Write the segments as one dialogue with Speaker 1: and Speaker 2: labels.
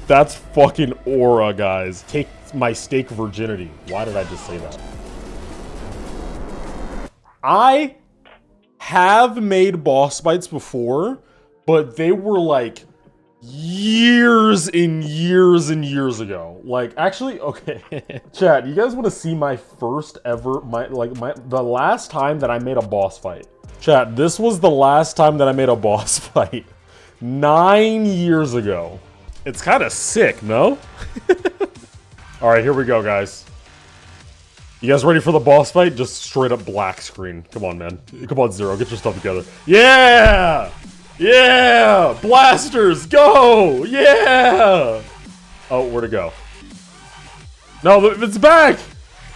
Speaker 1: That's fucking aura, guys. Take my steak virginity. Why did I just say that? I have made boss fights before, but they were like years and years and years ago. Like, actually, okay. Chat, you guys want to see my first ever, the last time that I made a boss fight? Chat, this was the last time that I made a boss fight. 9 years ago. It's kind of sick, no? All right, here we go, guys. You guys ready for the boss fight? Just straight up black screen. Come on, man. Come on, Zero. Get your stuff together. Yeah! Yeah! Blasters, go! Yeah! Oh, where'd it go? No, it's back!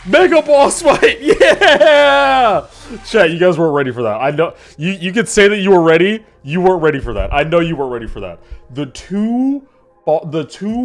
Speaker 1: Mega boss fight! Yeah! Chat, you guys weren't ready for that. I know. You could say that you were ready. You weren't ready for that. I know you weren't ready for that. The two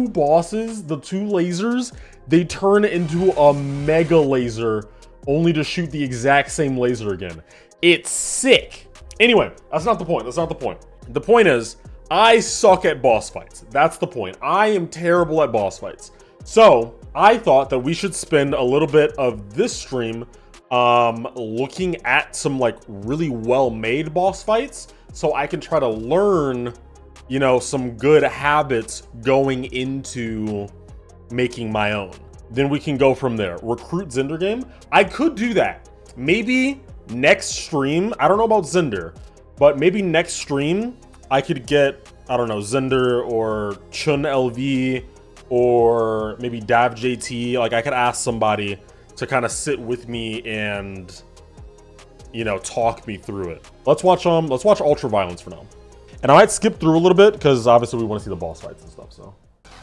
Speaker 1: bosses, the two lasers, they turn into a mega laser only to shoot the exact same laser again. It's sick. Anyway, that's not the point. That's not the point. The point is, I suck at boss fights. That's the point. I am terrible at boss fights. So, I thought that we should spend a little bit of this stream looking at some like really well-made boss fights so I can try to learn, you know, some good habits going into making my own. Then we can go from there. Recruit Zinder game. I could do that. Maybe next stream, I don't know about Zinder, but maybe next stream I could get, I don't know, Zinder or Chun LV or maybe Dav JT. Like I could ask somebody to kind of sit with me and, you know, talk me through it. Let's watch Ultraviolence for now. And I might skip through a little bit because obviously we want to see the boss fights and stuff.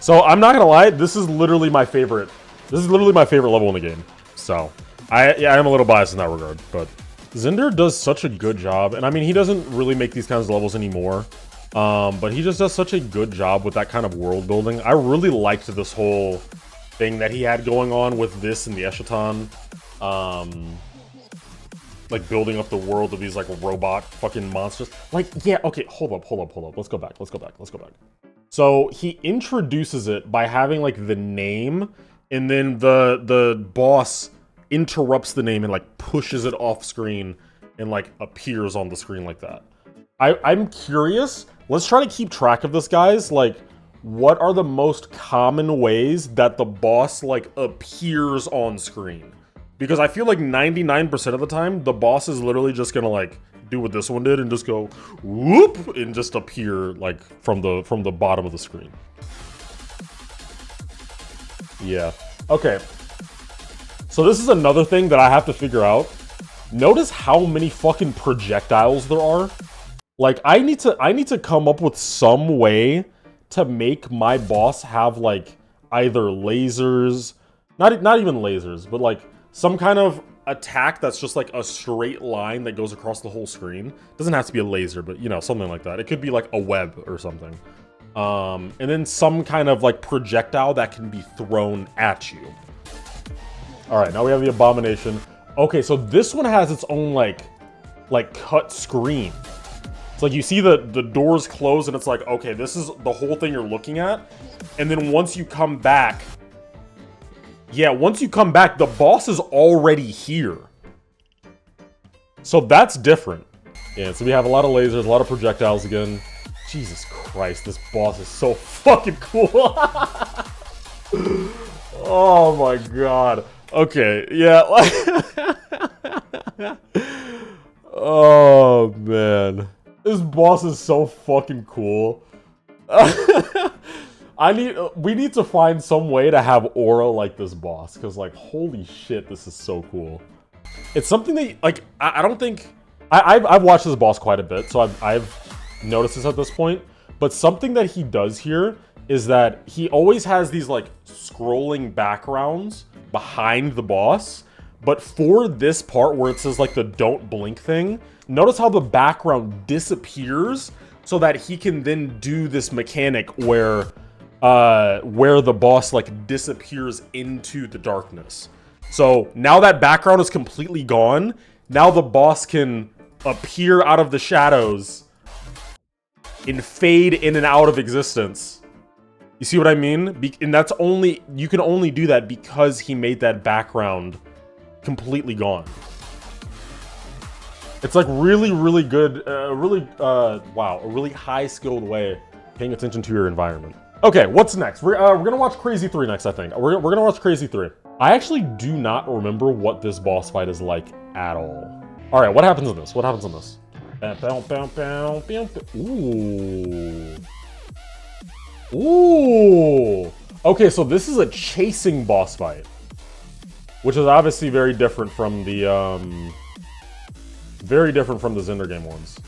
Speaker 1: So I'm not gonna lie, this is literally my favorite. This is literally my favorite level in the game. So I am a little biased in that regard, but Zinder does such a good job. And I mean, he doesn't really make these kinds of levels anymore, but he just does such a good job with that kind of world building. I really liked this whole thing that he had going on with this and the Eschaton. Like building up the world of these like robot fucking monsters. Like, yeah, okay, hold up. Let's go back. So he introduces it by having like the name, and then the boss interrupts the name and like pushes it off screen and like appears on the screen like that. I'm curious. Let's try to keep track of this, guys. Like, what are the most common ways that the boss like appears on screen? Because I feel like 99% of the time, the boss is literally just gonna like do what this one did and just go whoop and just appear like from the bottom of the screen. Yeah. Okay. So this is another thing that I have to figure out. Notice how many fucking projectiles there are. Like I need to come up with some way to make my boss have like either lasers, not even lasers, but like some kind of attack that's just like a straight line that goes across the whole screen. Doesn't have to be a laser, but you know, something like that. It could be like a web or something. And then some kind of like projectile that can be thrown at you. All right, now we have the Abomination. Okay, so this one has its own like cut screen. It's like you see the doors close and it's like, okay, this is the whole thing you're looking at. And then once you come back, the boss is already here. So that's different. Yeah, so we have a lot of lasers, a lot of projectiles again. Jesus Christ, this boss is so fucking cool. Oh my god. Okay, yeah. Oh man. This boss is so fucking cool. We need to find some way to have aura like this boss, because like holy shit, this is so cool. It's something that like I don't think I've watched this boss quite a bit, so I've noticed this at this point. But something that he does here is that he always has these like scrolling backgrounds behind the boss. But for this part where it says like the don't blink thing, notice how the background disappears so that he can then do this mechanic where the boss like disappears into the darkness. So now that background is completely gone. Now the boss can appear out of the shadows and fade in and out of existence You see what I mean? And that's only, you can only do that because he made that background completely gone. It's like really, really good, wow, a really high skilled way paying attention to your environment. Okay, what's next? We're gonna watch Crazy 3 next, I think. We're gonna watch Crazy 3. I actually do not remember what this boss fight is like at all. All right, what happens in this? What happens in this? Ooh. Ooh. Okay, so this is a chasing boss fight, which is obviously very different from the Zinder game ones.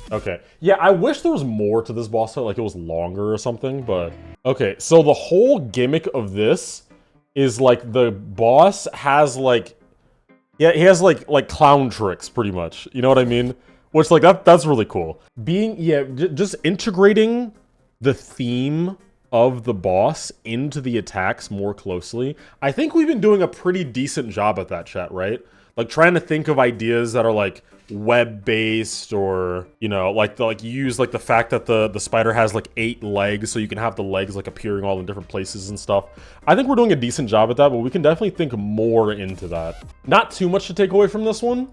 Speaker 1: Okay. Yeah, I wish there was more to this boss fight, like it was longer or something, but... Okay, so the whole gimmick of this is, like, the boss has, like... Yeah, he has, like clown tricks, pretty much. You know what I mean? Which, like, that's really cool. Just integrating the theme of the boss into the attacks more closely. I think we've been doing a pretty decent job at that, chat, right? Like, trying to think of ideas that are, like, web-based, or, you know, like you use like the fact that the spider has like 8 legs, so you can have the legs like appearing all in different places and stuff. I think we're doing a decent job at that, but we can definitely think more into that. Not too much to take away from this one,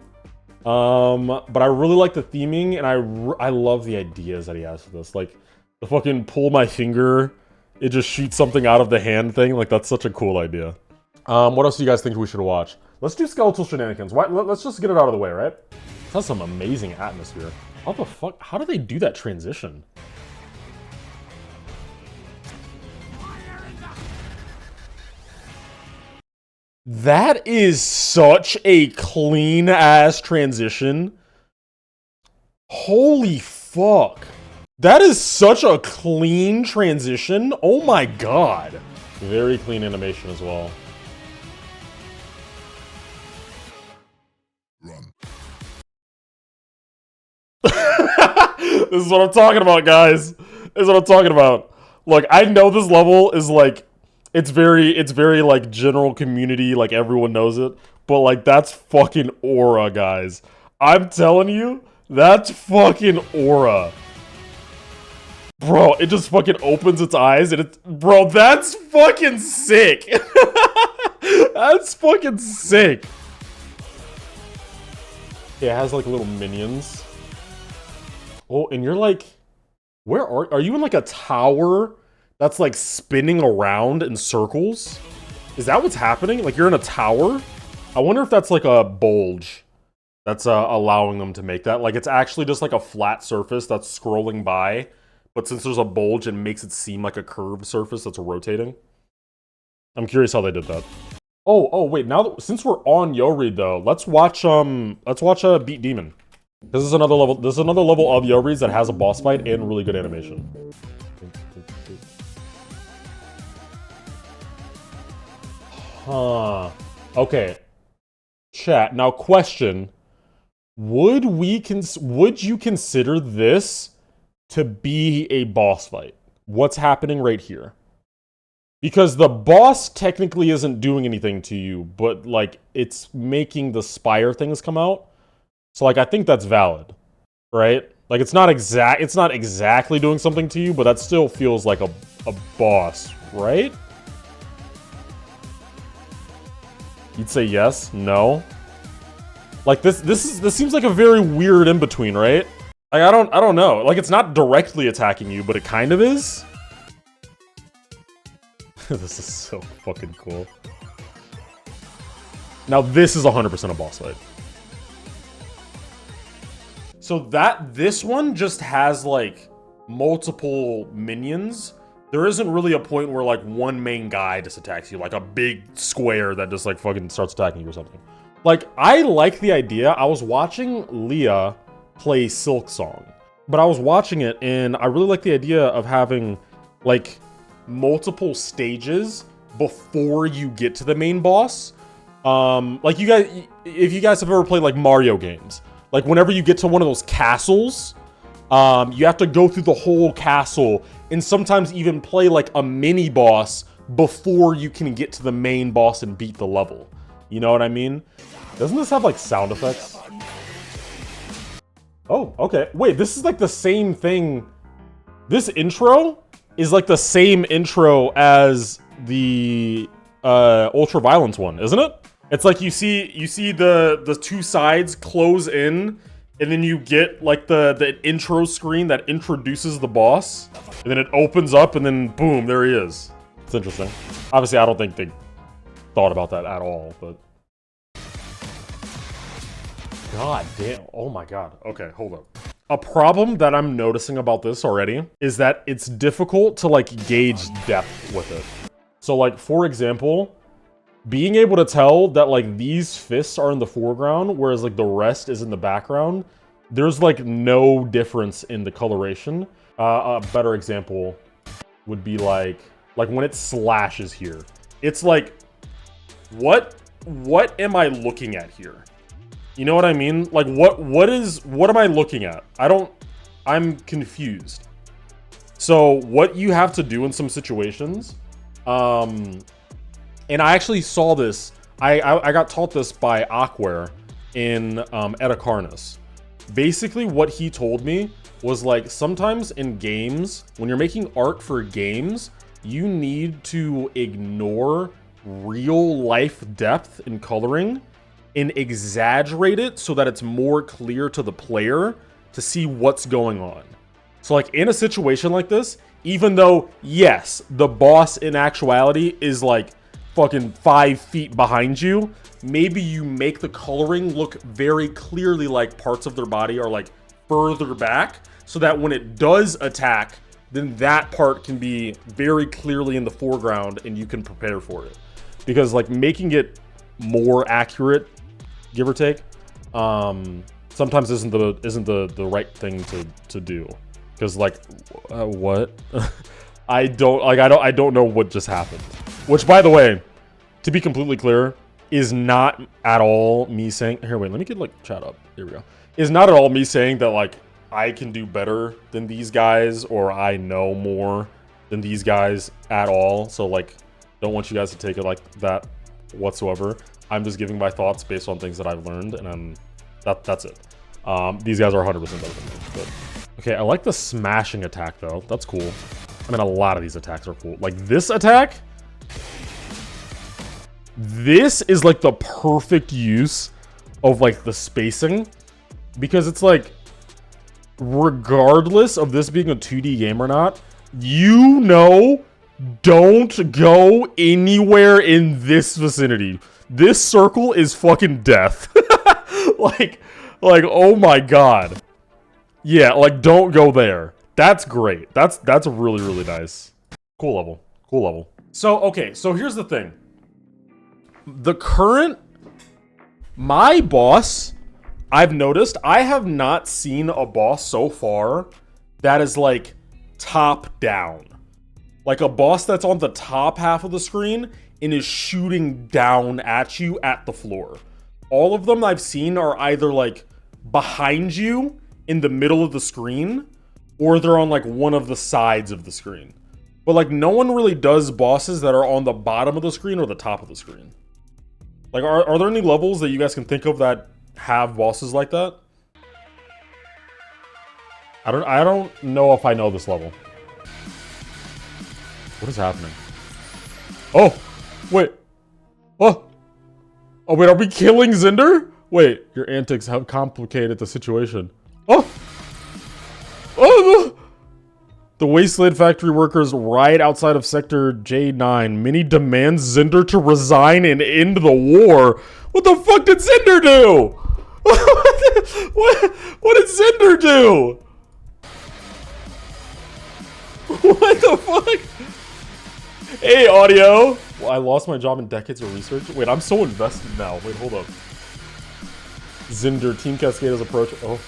Speaker 1: but I really like the theming, and I love the ideas that he has for this. Like the fucking pull my finger, it just shoots something out of the hand thing. Like, that's such a cool idea. What else do you guys think we should watch? Let's do Skeletal Shenanigans. Let's just get it out of the way, right? That's some amazing atmosphere. How the fuck? How do they do that transition? That is such a clean ass transition. Holy fuck. That is such a clean transition. Oh my god. Very clean animation as well. Run. This is what I'm talking about, guys. This is what I'm talking about. Look, I know this level is like, it's very like general community, like everyone knows it, but like that's fucking aura, guys. I'm telling you, that's fucking aura. Bro, it just fucking opens its eyes and it's, bro, that's fucking sick. That's fucking sick. Yeah, it has like little minions. Oh, and you're like, where are you in like a tower that's like spinning around in circles? Is that what's happening? Like you're in a tower? I wonder if that's like a bulge that's allowing them to make that. Like it's actually just like a flat surface that's scrolling by, but since there's a bulge, it makes it seem like a curved surface that's rotating. I'm curious how they did that. Oh, wait, now that, since we're on Yo Read though, let's watch Beat Demon. This is another level of Yo Reads that has a boss fight and really good animation. Huh. Okay. Chat. Now question. Would you consider this to be a boss fight? What's happening right here? Because the boss technically isn't doing anything to you, but like it's making the spire things come out. So like I think that's valid, right? Like it's not exactly doing something to you, but that still feels like a boss, right? You'd say yes, no. Like this seems like a very weird in between, right? Like I don't know. Like it's not directly attacking you, but it kind of is. This is so fucking cool. Now this is 100% a boss fight. So this one just has like multiple minions. There isn't really a point where like one main guy just attacks you, like a big square that just like fucking starts attacking you or something. Like I like the idea. I was watching Leah play Silk Song, but I was watching it and I really like the idea of having like multiple stages before you get to the main boss. Like you guys, if you guys have ever played like Mario games, like whenever you get to one of those castles, you have to go through the whole castle and sometimes even play like a mini boss before you can get to the main boss and beat the level. You know what I mean? Doesn't this have like sound effects? Oh, okay. Wait, this is like the same thing. This intro is like the same intro as the Ultraviolence one, isn't it? It's like you see the two sides close in, and then you get like the intro screen that introduces the boss, and then it opens up, and then boom, there he is. It's interesting. Obviously, I don't think they thought about that at all, but god damn. Oh my god. Okay, hold up. A problem that I'm noticing about this already is that it's difficult to like gauge depth with it. So like, for example, being able to tell that like these fists are in the foreground, whereas like the rest is in the background, there's like no difference in the coloration. A better example would be like when it slashes here. It's like, what am I looking at here? You know what I mean? Like what am I looking at? I'm confused. So what you have to do in some situations, and I actually saw this, I got taught this by Aquare in Etacarnus. Basically what he told me was like, sometimes in games, when you're making art for games, you need to ignore real life depth in coloring and exaggerate it so that it's more clear to the player to see what's going on. So like in a situation like this, even though, yes, the boss in actuality is like fucking 5 feet behind you, maybe you make the coloring look very clearly like parts of their body are like further back, so that when it does attack, then that part can be very clearly in the foreground and you can prepare for it. Because like making it more accurate, give or take, sometimes isn't the right thing to do. Because like, what? I don't know what just happened. Which, by the way, to be completely clear, is not at all me saying. Here, wait, let me get like chat up. Here we go. Is not at all me saying that like I can do better than these guys or I know more than these guys at all. So like, don't want you guys to take it like that whatsoever. I'm just giving my thoughts based on things that I've learned, and that's it. These guys are 100% better than me. But okay, I like the smashing attack though. That's cool. I mean, a lot of these attacks are cool. Like this attack, this is like the perfect use of like the spacing, because it's like, regardless of this being a 2D game or not, you know, don't go anywhere in this vicinity. This circle is fucking death. like, oh my god. Yeah, like, don't go there. That's great. That's really, really nice. Cool level. Cool level. So, okay, so here's the thing. My boss, I've noticed, I have not seen a boss so far that is like top down. Like a boss that's on the top half of the screen and is shooting down at you at the floor. All of them I've seen are either like behind you in the middle of the screen, or they're on like one of the sides of the screen. But like no one really does bosses that are on the bottom of the screen or the top of the screen. Like are there any levels that you guys can think of that have bosses like that? I don't know if I know this level. What is happening? Oh, wait. Oh, wait, are we killing Zinder? Wait, your antics have complicated the situation. Oh, oh, the Wasteland factory workers right outside of Sector J9. Minnie demands Zinder to resign and end the war. What the fuck did Zinder do? What did Zinder do? What the fuck? Hey, audio. Well, I lost my job in decades of research. Wait, I'm so invested now. Wait, hold up. Zinder, Team Cascade is approaching. Oh.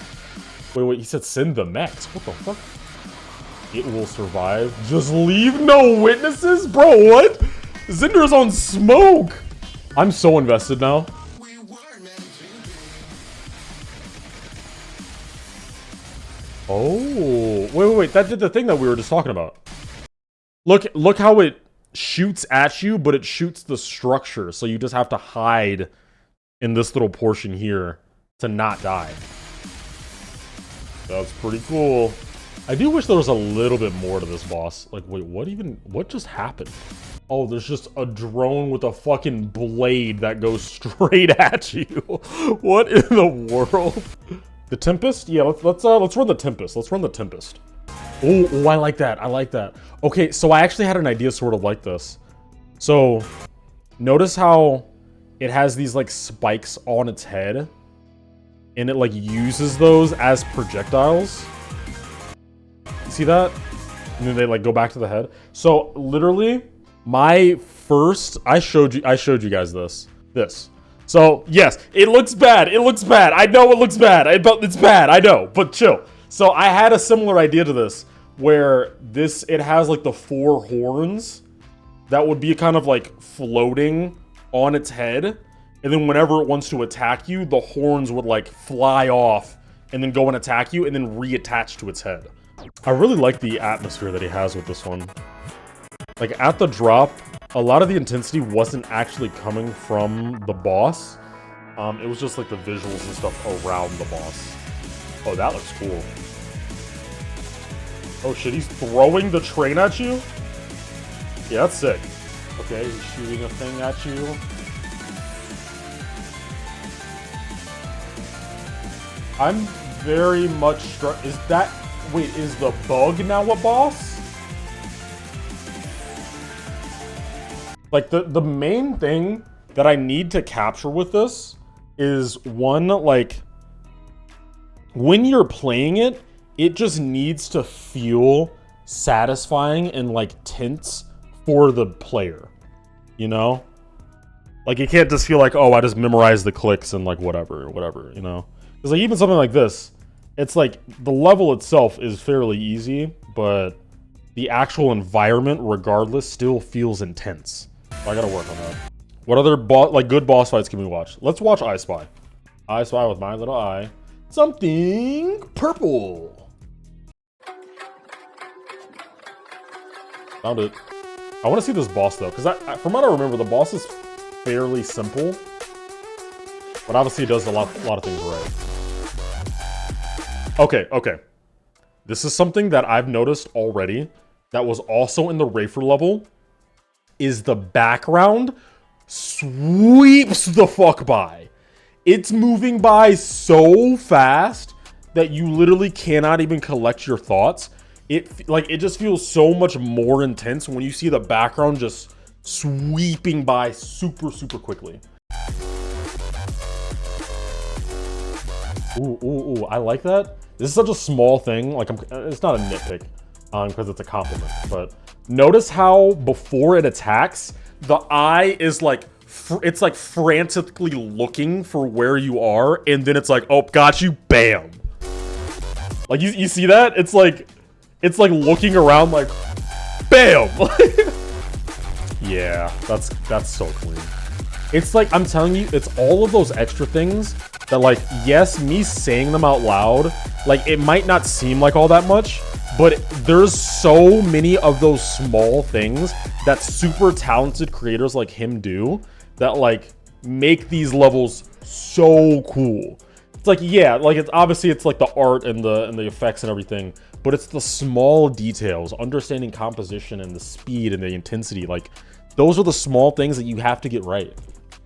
Speaker 1: Wait, he said send the mechs. What the fuck? It will survive. Just leave no witnesses? Bro, what? Zinder's on smoke. I'm so invested now. Oh. Wait. That did the thing that we were just talking about. Look how it shoots at you, but it shoots the structure. So you just have to hide in this little portion here to not die. That's pretty cool. I do wish there was a little bit more to this boss. Like, wait, what just happened? Oh, there's just a drone with a fucking blade that goes straight at you. What in the world? The Tempest? Yeah, let's run the Tempest. Let's run the Tempest. Oh, I like that. I like that. Okay, so I actually had an idea sort of like this. So, notice how it has these like spikes on its head, and it like uses those as projectiles. See that? And then they like go back to the head. So literally, I showed you guys this. So yes, it looks bad. It looks bad. I know it looks bad. It's bad. I know, but chill. So I had a similar idea to this, where it has like the 4 horns that would be kind of like floating on its head, and then whenever it wants to attack you, the horns would like fly off and then go and attack you and then reattach to its head. I really like the atmosphere that he has with this one. Like at the drop, a lot of the intensity wasn't actually coming from the boss. It was just like the visuals and stuff around the boss. Oh, that looks cool. Oh shit, he's throwing the train at you? Yeah, that's sick. Okay, he's shooting a thing at you. I'm very much struck. Wait, is the bug now a boss? Like, the main thing that I need to capture with this is, one, like, when you're playing it, it just needs to feel satisfying and, like, tense for the player, you know? Like, it can't just feel like, oh, I just memorized the clicks and, like, whatever, you know? Because, like, even something like this, it's like, the level itself is fairly easy, but the actual environment, regardless, still feels intense. So I gotta work on that. What other good boss fights can we watch? Let's watch I Spy. I Spy with my little eye. Something purple. Found it. I want to see this boss though, because from what I remember, the boss is fairly simple, but obviously it does a lot of things right. Okay. This is something that I've noticed already that was also in the Rafer level, is the background sweeps the fuck by. It's moving by so fast that you literally cannot even collect your thoughts. It just feels so much more intense when you see the background just sweeping by super quickly. Ooh, I like that. This is such a small thing. Like, it's not a nitpick, because it's a compliment. But notice how before it attacks, the eye is like, it's like frantically looking for where you are, and then it's like, oh, got you, bam. Like, you see that? It's like looking around like, bam. Yeah, that's so clean. It's like, I'm telling you, it's all of those extra things that, like, yes, me saying them out loud, like, it might not seem like all that much, but there's so many of those small things that super talented creators like him do that, like, make these levels so cool. It's like, yeah, like, it's obviously it's like the art and the effects and everything, but it's the small details, understanding composition and the speed and the intensity. Like, those are the small things that you have to get right.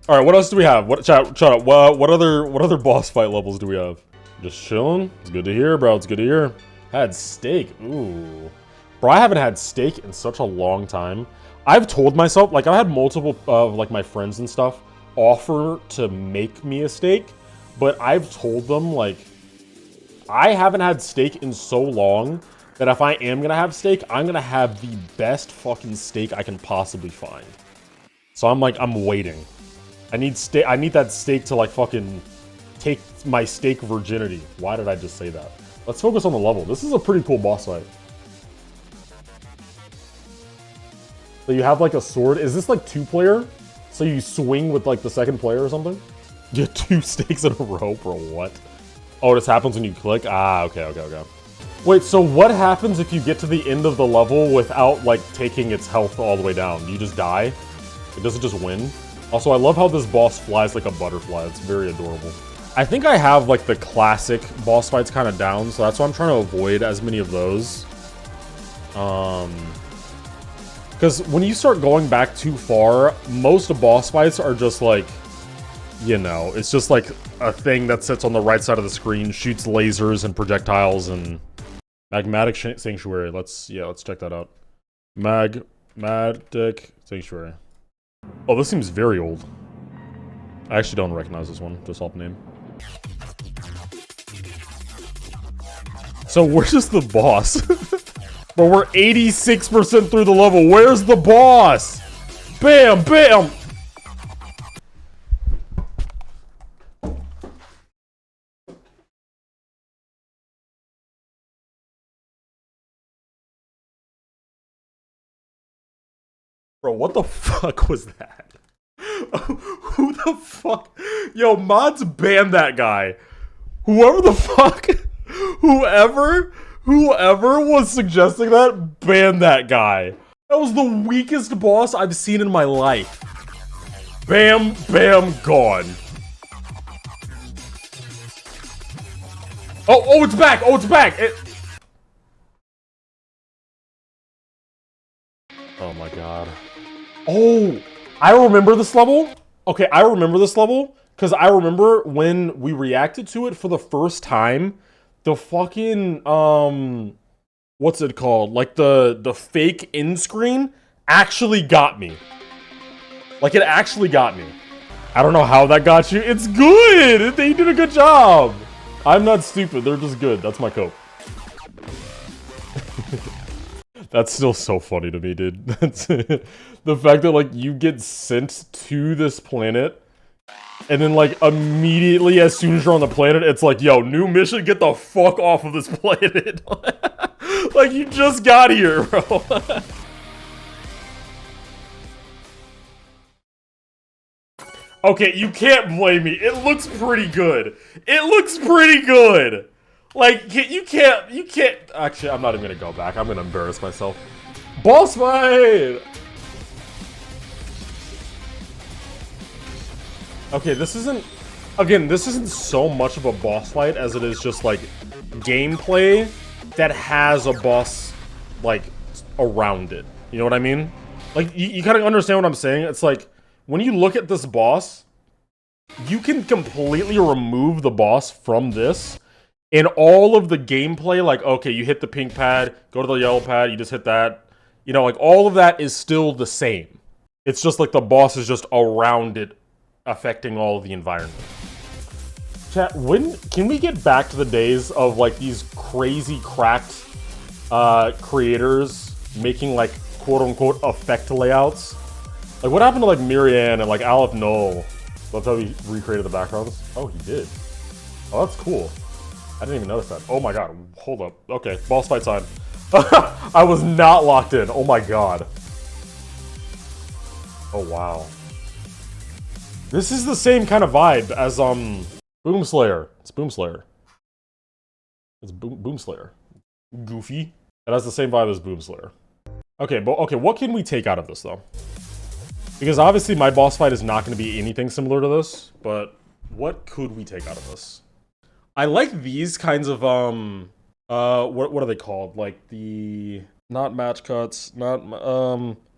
Speaker 1: All right, what else do we have? What other boss fight levels do we have? Just chilling. It's good to hear, bro. It's good to hear. Had steak. Ooh, bro, I haven't had steak in such a long time. I've told myself, like, I've had multiple of like my friends and stuff offer to make me a steak, but I've told them, like, I haven't had steak in so long that if I am gonna have steak, I'm gonna have the best fucking steak I can possibly find. So I'm like, I'm waiting. I need that steak to, like, fucking take my steak virginity. Why did I just say that? Let's focus on the level. This is a pretty cool boss fight. So you have, like, a sword. Is this, like, 2-player? So you swing with, like, the second player or something? You get 2 steaks in a row, bro. What? Oh, this happens when you click? Ah, okay. Wait, so what happens if you get to the end of the level without, like, taking its health all the way down? Do you just die? It doesn't just win? Also, I love how this boss flies like a butterfly. It's very adorable. I think I have like the classic boss fights kind of down, so that's why I'm trying to avoid as many of those. Because when you start going back too far, most boss fights are just like, you know, it's just like a thing that sits on the right side of the screen, shoots lasers and projectiles and magmatic sanctuary. Let's check that out. Magmatic sanctuary. Oh, this seems very old. I actually don't recognize this one, just off name. So where's the boss? But we're 86% through the level. Where's the boss? Bam, bam. Bro, what the fuck was that? Who the fuck? Yo, mods ban that guy. Whoever the fuck, whoever was suggesting that, ban that guy. That was the weakest boss I've seen in my life. Bam, bam, gone. Oh, it's back. Oh, it's back. Oh my god. Oh, I remember this level. Okay, I remember this level because I remember when we reacted to it for the first time, the fucking what's it called? Like the fake end screen actually got me. Like it actually got me. I don't know how that got you. It's good. They did a good job. I'm not stupid. They're just good. That's my cope. That's still so funny to me, dude. That's the fact that like you get sent to this planet and then like immediately as soon as you're on the planet, it's like, yo, new mission, get the fuck off of this planet. Like you just got here, bro. Okay, you can't blame me. It looks pretty good. It looks pretty good. Like, you can't, actually, I'm not even gonna go back. I'm gonna embarrass myself. Boss fight! Okay, this isn't so much of a boss fight as it is just, like, gameplay that has a boss, like, around it. You know what I mean? Like, you kind of understand what I'm saying? It's like, when you look at this boss, you can completely remove the boss from this. In all of the gameplay, like, okay, you hit the pink pad, go to the yellow pad, you just hit that. You know, like, all of that is still the same. It's just like the boss is just around it, affecting all of the environment. Chat, when can we get back to the days of, like, these crazy cracked creators making, like, quote-unquote effect layouts? Like, what happened to, like, Miriam and, like, Aleph Null? That's how he recreated the backgrounds? Oh, he did. Oh, that's cool. I didn't even notice that. Oh my god, hold up. Okay, boss fight time. I was not locked in. Oh my god. Oh wow. This is the same kind of vibe as Boom Slayer. It's Boom Slayer. It's Boom Slayer. Goofy. It has the same vibe as Boom Slayer. Okay, but okay, what can we take out of this though? Because obviously my boss fight is not going to be anything similar to this, but what could we take out of this? I like these kinds of, what are they called? Like the, not match cuts, not,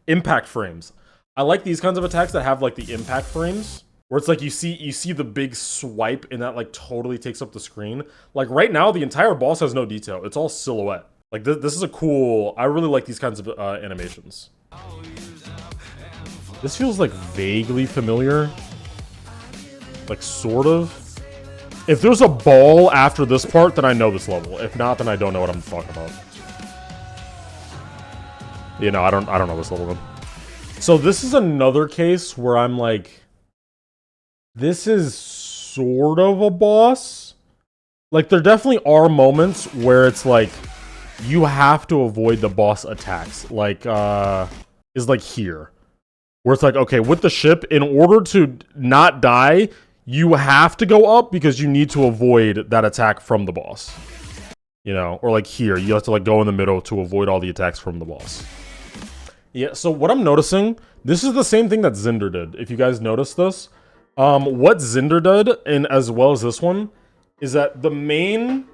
Speaker 1: impact frames. I like these kinds of attacks that have like the impact frames, where it's like you see the big swipe and that like totally takes up the screen. Like right now, the entire boss has no detail. It's all silhouette. Like this is a cool, I really like these kinds of animations. This feels like vaguely familiar. Like sort of. If there's a ball after this part, then I know this level. If not, then I don't know what I'm talking about. You know, I don't know this level then. So this is another case where I'm like, this is sort of a boss. Like there definitely are moments where it's like you have to avoid the boss attacks. Like is like here. Where it's like, okay, with the ship, in order to not die, you have to go up because you need to avoid that attack from the boss. You know, or like here, you have to like go in the middle to avoid all the attacks from the boss. Yeah, so what I'm noticing, this is the same thing that Zinder did, if you guys noticed this. What Zinder did, and as well as this one, is that the main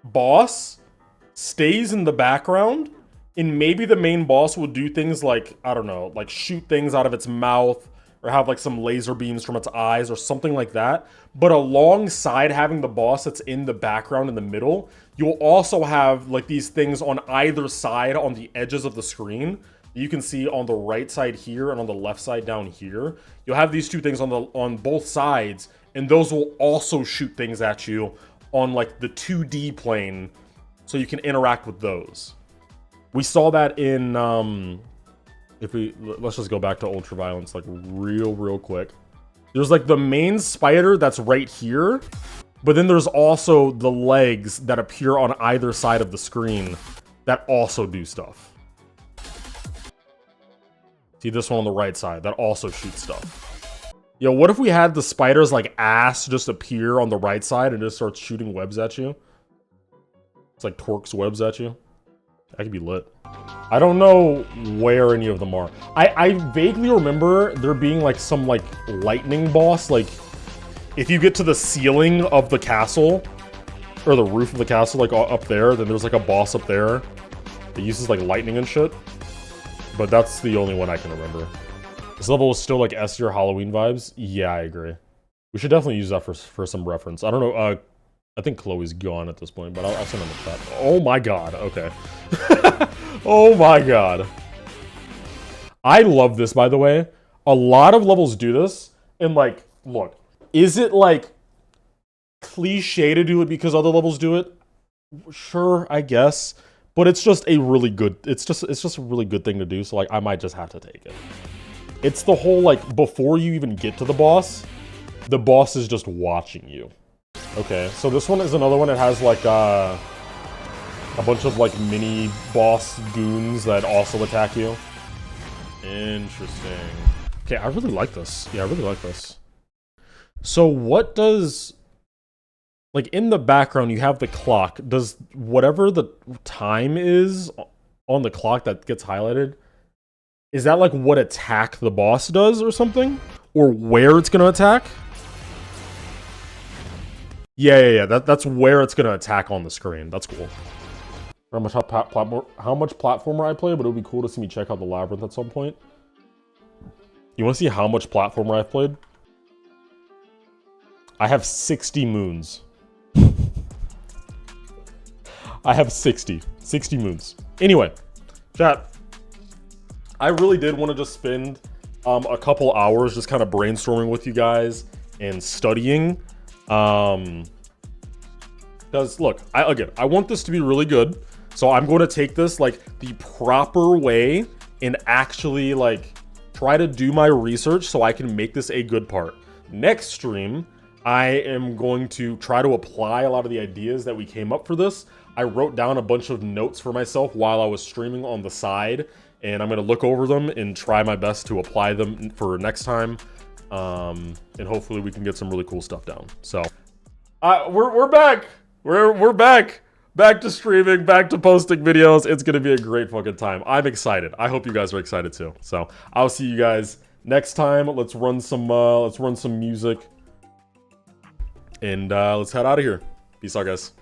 Speaker 1: boss stays in the background, and maybe the main boss will do things like, I don't know, like shoot things out of its mouth, or have like some laser beams from its eyes, or something like that. But alongside having the boss that's in the background in the middle, you'll also have like these things on either side on the edges of the screen. You can see on the right side here and on the left side down here. You'll have these two things on both sides, and those will also shoot things at you on like the 2D plane, so you can interact with those. We saw that in let's just go back to Ultraviolence like real quick. There's like the main spider that's right here, but then there's also the legs that appear on either side of the screen that also do stuff. See this one on the right side that also shoots stuff. Yo, what if we had the spider's like ass just appear on the right side and just starts shooting webs at you? It's like Torque's webs at you. That could be lit. I don't know where any of them are. I vaguely remember there being like some like lightning boss. Like if you get to the ceiling of the castle or the roof of the castle, like up there, then there's like a boss up there that uses like lightning and shit. But that's the only one I can remember. This level is still like S-tier Halloween vibes. Yeah, I agree. We should definitely use that for some reference. I don't know. I think Chloe's gone at this point, but I'll send in the chat. Oh my god. Okay. Oh my god. I love this, by the way. A lot of levels do this. And like, look, is it like cliche to do it because other levels do it? Sure, I guess. But it's just a really good, it's just a really good thing to do, so like I might just have to take it. It's the whole like before you even get to the boss is just watching you. Okay, so this one is another one that has like a bunch of like mini boss goons that also attack you. Interesting. Okay, I really like this. Yeah, I really like this. So what does... Like, in the background, you have the clock. Does whatever the time is on the clock that gets highlighted, is that, like, what attack the boss does or something? Or where it's gonna attack? Yeah. That's where it's gonna attack on the screen. That's cool. How much platformer I play, but it would be cool to see me check out the Labyrinth at some point. You wanna see how much platformer I've played? I have 60 moons. I have 60 moons. Anyway, chat. I really did want to just spend a couple hours just kind of brainstorming with you guys and studying. Because look, I want this to be really good. So I'm going to take this like the proper way and actually like try to do my research so I can make this a good part. Next stream, I am going to try to apply a lot of the ideas that we came up for this. I wrote down a bunch of notes for myself while I was streaming on the side, and I'm going to look over them and try my best to apply them for next time. And hopefully we can get some really cool stuff down. So, we're back. We're back. Back to streaming, back to posting videos. It's going to be a great fucking time. I'm excited. I hope you guys are excited too. So, I'll see you guys next time. Let's run some music. And let's head out of here. Peace out, guys.